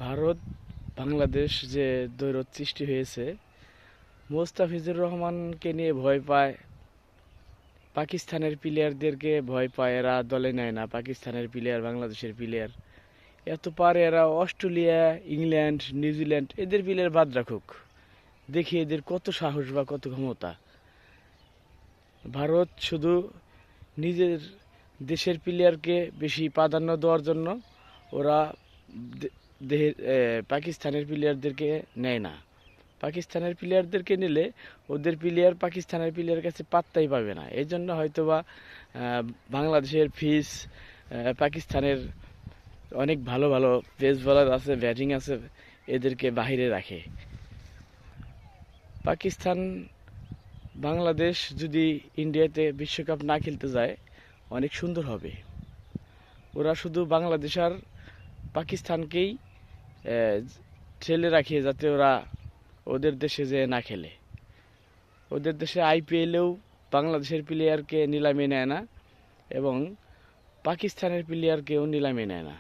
ভারত বাংলাদেশ যে দ্বৈরথ সৃষ্টি হয়েছে, মোস্তাফিজুর রহমানকে নিয়ে ভয় পায়, পাকিস্তানের প্লেয়ারদেরকে ভয় পায়, এরা দলে নেয় না পাকিস্তানের প্লেয়ার, বাংলাদেশের প্লেয়ার এত পারে, এরা অস্ট্রেলিয়া, ইংল্যান্ড, নিউজিল্যান্ড এদের প্লেয়ার বাদ রাখুক, দেখি এদের কত সাহস বা কত ক্ষমতা। ভারত শুধু নিজের দেশের প্লেয়ারকে বেশি প্রাধান্য দেওয়ার জন্য ওরা পাকিস্তানের প্লেয়ারদেরকে নেয় না। পাকিস্তানের প্লেয়ারদেরকে নিলে ওদের প্লেয়ার পাকিস্তানের প্লেয়ারের কাছে পাত্তাই পাবে না। এই জন্য হয়তোবা বাংলাদেশের ফিস, পাকিস্তানের অনেক ভালো ভালো পেস বোলার আছে, ব্যাটিং আছে, এদেরকে বাহিরে রাখে। পাকিস্তান বাংলাদেশ যদি ইন্ডিয়াতে বিশ্বকাপ না খেলতে যায় অনেক সুন্দর হবে। ওরা শুধু বাংলাদেশ আর পাকিস্তানকেই ঠেলে রাখে যাতে ওরা ওদের দেশে যে না খেলে। ওদের দেশে আইপিএলেও বাংলাদেশের প্লেয়ারকে নিলামে নেয় না এবং পাকিস্তানের প্লেয়ারকেও নিলামে নেয় না।